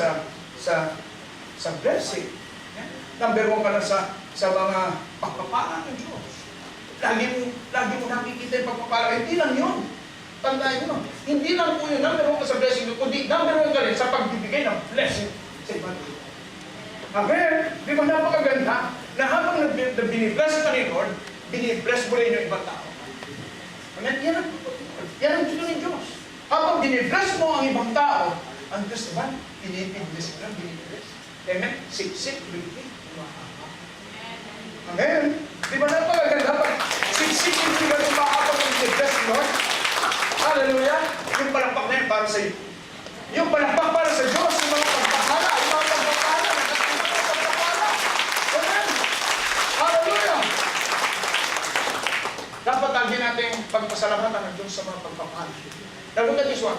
sa blessing. Amen? Number one ka na sa mga pagpapala ng Diyos. Lagi mo nakikita yung pagpapala. Hindi lang yun. Tandaan mo. Hindi lang po yun. Number one ka sa blessing. Kundi number one ka rin sa pagbibigay ng blessing sa ibang tao. Amen? Di ba napakaganda? Na habang binibless ka ni Lord, binibless mo rin yung ibang tao. Amen? Yan ang gusto ng Diyos. Habang binibless mo ang ibang tao, ang Diyos naman, binibless mo lang, binibless. Amen? Siksik, binibless. Amen? Di ba napakaganda? Pag siksik, hindi ba yung makapag binibless, Lord? Hallelujah! Yung palakpak na yun para sa iyo. Yung palakpak para sa Diyos, yung mga pagpapala, yung mga pagpapala, Now look at this one.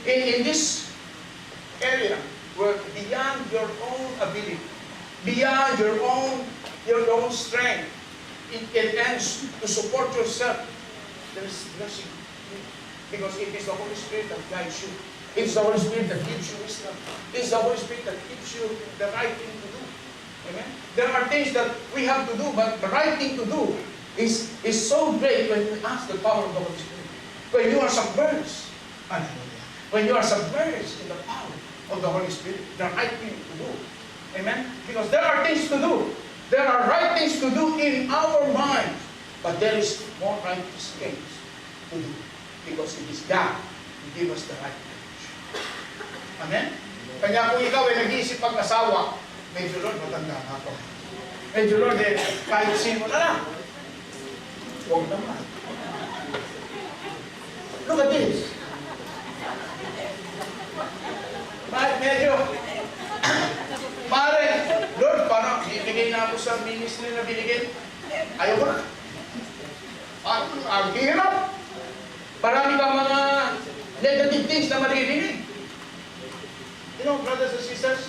In this area, where beyond your own ability, beyond your own strength, it ends to support yourself. There is blessing. Because it is the Holy Spirit that guides you. It's the Holy Spirit that gives you wisdom. It's the Holy Spirit that gives you the right thing to do. Amen? There are things that we have to do, but the right thing to do is so great when you ask the power of the Holy Spirit. When you are submerged. Hallelujah. When you are submerged in the power of the Holy Spirit, the right thing to do. Amen? Because there are things to do. There are right things to do in our minds. But there is more righteous things to do. Because it is God who gives us the right courage. Amen? Kanya kung ikaw ay nag-iisip pag-asawa, medyo Lord, matanda na ako. Medyo Lord, kahit sino na lang. Huwag naman. Look at this. Medyo, pare, Lord, parang bibigay na ako sa ministry na binigay. Ayaw ko na. Ang hirap. Marami kang mga negative things na maririnig. You know, brothers and sisters,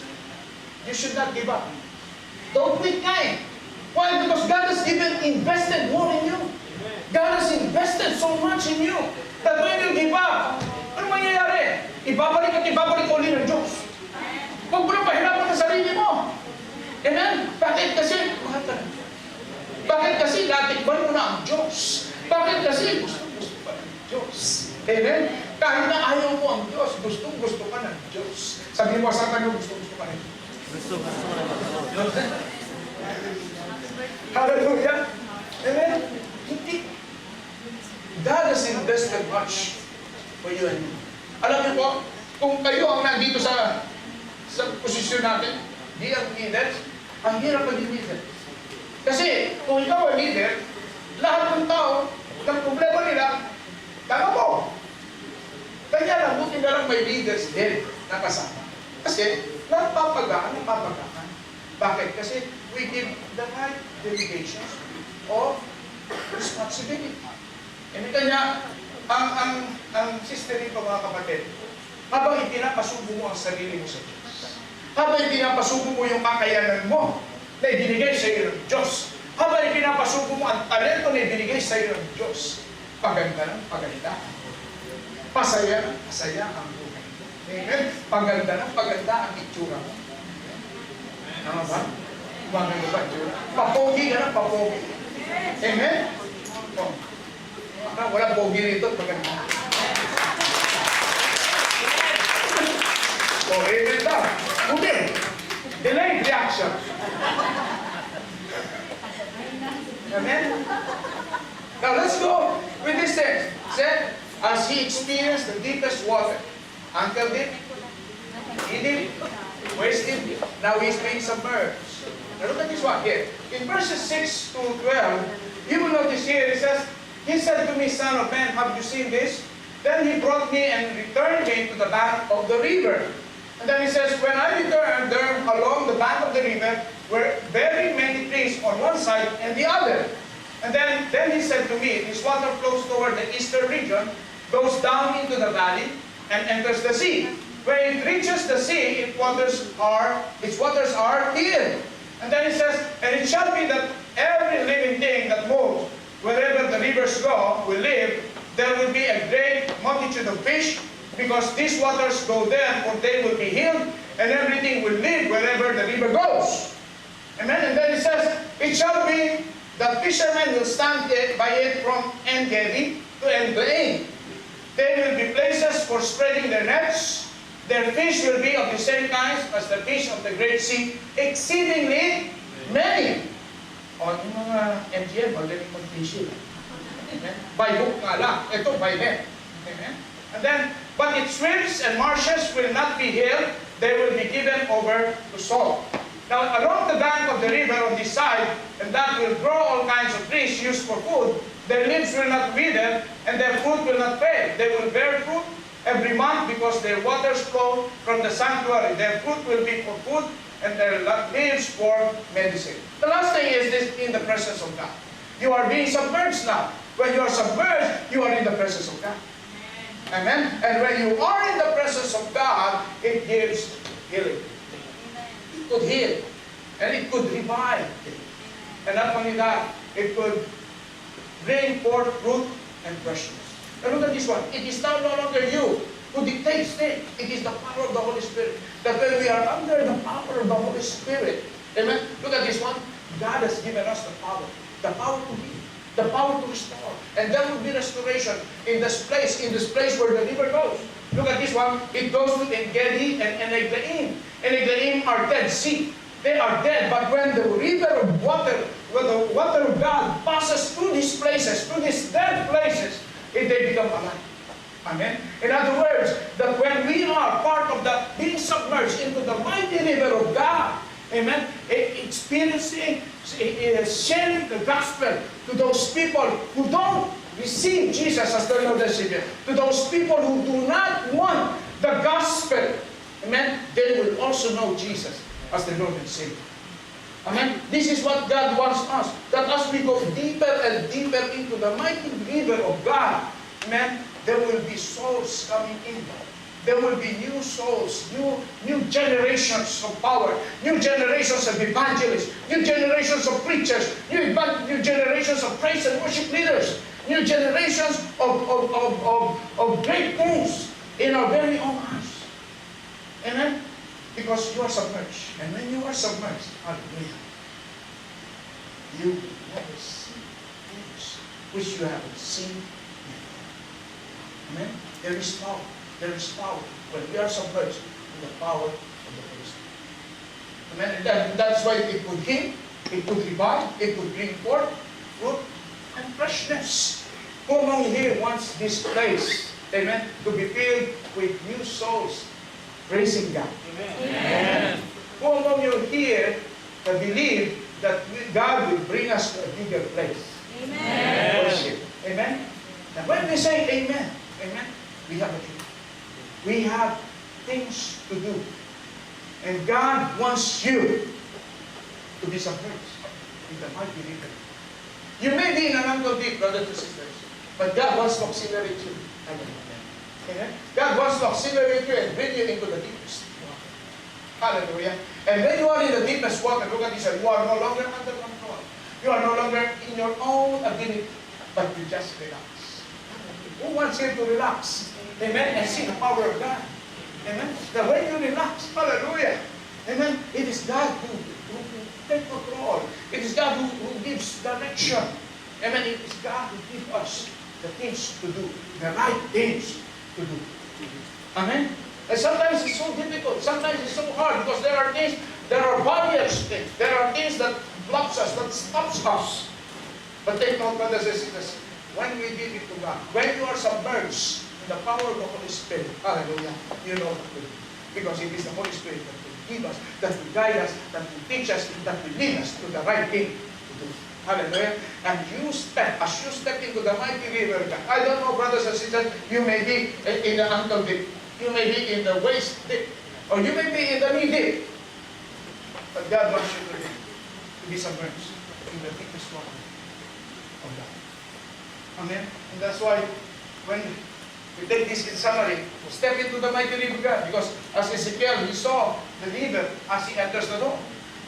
you should not give up. Don't quit trying. Why? Because God has even invested more in you. God has invested so much in you that when you give up, ano mangyayari? Ibabalik at ibabalik ulit ng Diyos. Huwag mo na pahirapan sa sarili mo. Amen? Bakit kasi? Bakit kasi natikman mo na ang Diyos? Bakit kasi? Gusto pa ng Diyos. Amen? Kahit na ayaw mo ang Diyos, gusto ka ng Diyos. Sabi mo sa kanya, gusto ka ng Diyos. Gusto ka ng Diyos. Hallelujah. Amen? Hindi. God has invested much for you and me. Alam niyo po, kung kayo ang nandito sa posisyon natin, di ang leaders, ang hirap maging leader. Kasi kung ikaw ang leader, lahat ng tao, ng problema nila, tama mo. Kaya lang, buti na lang may leaders din na kasama. Kasi, napapagaan. Bakit? Kasi we give the right delegations of responsibility. And kanya, ang sister nito mga kapatid, habang ipinapasubo mo ang sarili mo sa Diyos, habang ipinapasubo mo yung kakayanan mo na ibinigay sa iyo ng Diyos, habang ipinapasubo mo ang talento na ibinigay sa iyo ng Diyos, paganda ng paganda. Pasaya ang buhay. Amen? Paganda ang itsura mo. Tama ba? Maganda ba itsura? Papogi ka ng papogi. Amen? Oh. Walang pogi rito, maganda. Oh, amen ba? Okay. Delayed reaction. Amen? Now let's go with this text. Said, as he experienced the deepest water, ankle deep, knee deep, waist deep, now he's being submerged. Now look at this one here. In verses 6 to 12, you will notice here, it says, he said to me, Son of man, have you seen this? Then he brought me and returned me to the bank of the river. And then he says, when I returned, there along the bank of the river were very many trees on one side and the other. And then he said to me, this water flows toward the eastern region, goes down into the valley, and enters the sea. When it reaches the sea, its waters are here. And then it says, and it shall be that every living thing that moves, wherever the rivers go, will live. There will be a great multitude of fish, because these waters go there, for they will be healed, and everything will live wherever the river goes. Amen? And then it says, it shall be that fishermen will stand by it from En-Gedi to En-Gedi. There will be places for spreading their nets. Their fish will be of the same kinds as the fish of the great sea, exceedingly many. O, yung mga MGM, magaling mag-fishing. Amen? By hook nga lang. Ito, by net. Amen? And then, but its swamps and marshes will not be healed. They will be given over to salt. Now, along the bank of the river on this side, and that will grow all kinds of trees used for food. Their leaves will not wither, and their fruit will not fail. They will bear fruit every month, because their waters flow from the sanctuary. Their fruit will be for food, and their leaves for medicine. The last thing is this: in the presence of God. You are being submerged now. When you are submerged, you are in the presence of God. Amen? And when you are in the presence of God, it gives healing. It could heal. And it could revive. And not only that, it could bring forth fruit and freshness. And look at this one. It is now no longer you who dictates things. It is the power of the Holy Spirit. That when we are under the power of the Holy Spirit, amen? Look at this one. God has given us the power. The power to heal. The power to restore. And there will be restoration in this place where the river goes. Look at this one. It goes to En-Gedi and En-Eglaim. En-Eglaim are dead sea. They are dead, but when the river of water, when the water of God passes through these places, through these dead places, they become alive. Amen? In other words, that when we are part of that, being submerged into the mighty river of God, amen, experiencing, sharing the gospel to those people who don't receive Jesus as their Lord and Savior, to those people who do not want the gospel, amen, they will also know Jesus as the Lord and Savior. Amen? This is what God wants us. That as we go deeper and deeper into the mighty river of God, amen, there will be souls coming in. There will be new souls, new generations of power, new generations of evangelists, new generations of preachers, new generations of praise and worship leaders, new generations of great things in our very own lives. Amen? Because you are submerged. And when you are submerged, hallelujah, you will never see things which you haven't seen before. Amen? There is power. There is power when we are submerged in the power of the Holy Spirit. Amen? And that's why it could heal, it could revive, it could bring forth fruit and freshness. Who among you here wants this place, amen, to be filled with new souls praising God? Amen. Who among you here that believe that God will bring us to a bigger place? Amen. Worship. Amen. And when we say amen, amen, we have a dream. We have things to do. And God wants you to be submerged in the mighty river. You may be in an ankle deep, brothers and sisters, but God wants to accelerate you. Amen. God wants to accelerate you and bring you into the deepest water. Hallelujah. And when you are in the deepest water, look at this, you are no longer under control. You are no longer in your own ability, but you just relax. Who wants here to relax? Amen. And see the power of God. Amen. Now when you relax, hallelujah. Amen. It is God who takes control. It is God who gives direction. Amen. It is God who gives us the things to do, the right things to do. Amen. And sometimes it's so difficult. Sometimes it's so hard because there are things, there are barriers, there are things that blocks us, that stops us. But take note, brothers and sisters, when we give it to God, when you are submerged in the power of the Holy Spirit, hallelujah, you know what to do. Because it is the Holy Spirit that will give us, that will guide us, that will teach us, that will lead us to the right thing to do. Hallelujah. And as you step into the mighty river, I don't know, brothers and sisters, you may be in the ankle deep, you may be in the waist deep, or you may be in the knee deep. But God wants you to be submerged in the deepest water of God. Amen. And that's why when we take this in summary, we step into the mighty river of God, because as Ezekiel, he saw the river as he enters the door.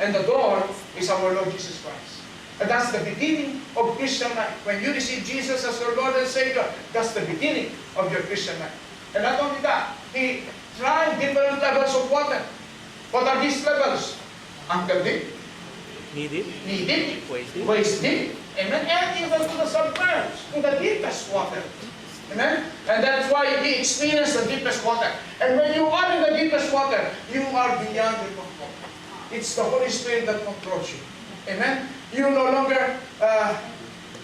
And the door is our Lord Jesus Christ. And that's the beginning of Christian life. When you receive Jesus as your Lord and Savior, that's the beginning of your Christian life. And not only that, He tried different levels of water. What are these levels? Ankle deep, knee deep, waist deep, amen, and even to the submerged, to the deepest water. Amen? And that's why He experienced the deepest water. And when you are in the deepest water, you are beyond your control. It's the Holy Spirit that controls you. Amen? You no longer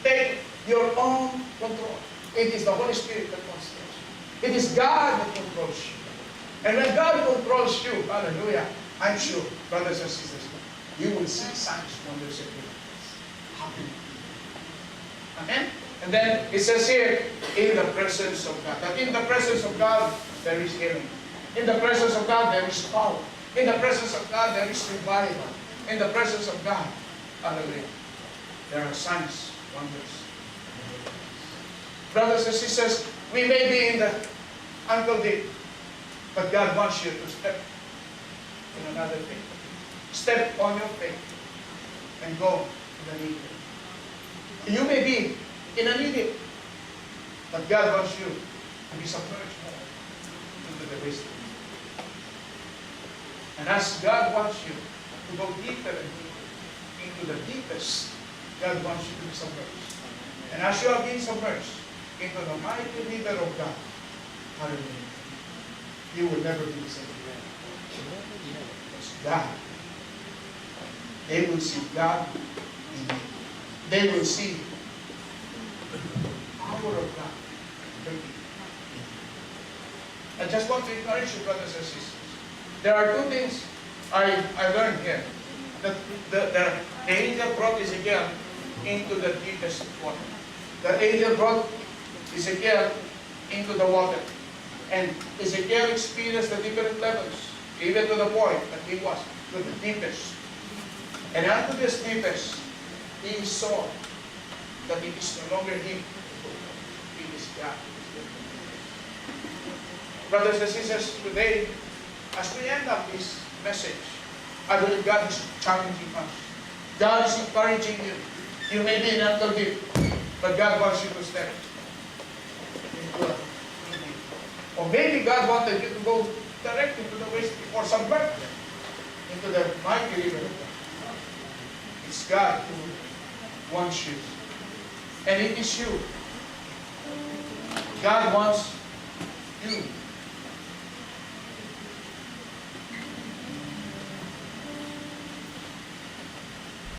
take your own control. It is the Holy Spirit that controls you. It is God that controls you. And when God controls you, hallelujah, I'm sure, brothers and sisters, you will see signs, wonders, and miracles happening. Amen? And then it says here, in the presence of God. That in the presence of God, there is healing. In the presence of God, there is power. In the presence of God, there is revival. In the presence of God, hallelujah, there are signs, wonders, and miracles. Brothers and sisters, we may be in the ankle deep. But God wants you to step in another faith. Step on your faith and go to the knee deep. You may be in a knee deep, but God wants you to be submerged more into the wisdom. And as God wants you to go deeper and deeper into the deepest, God wants you to be submerged. And as you are being submerged into the mighty river of God, hallelujah, you will never be the same again. Because God, they will see God in you. They will see the power of God. I just want to encourage you, brothers and sisters. There are two things I learned here. That the angel brought Ezekiel into the deepest water. The angel brought Ezekiel into the water. And Ezekiel experienced the different levels, even to the point that he was to the deepest. And unto this deepest, he saw that it is no longer him, it is God. Brothers and sisters, today, as we end up this message, I believe God is challenging us. God is encouraging you. You may be in ankle deep, but God wants you to step into a knee deep. Or maybe God wanted you to go directly to the waist or submerge into the mighty river of God. It's God who wants you. And it is you. God wants you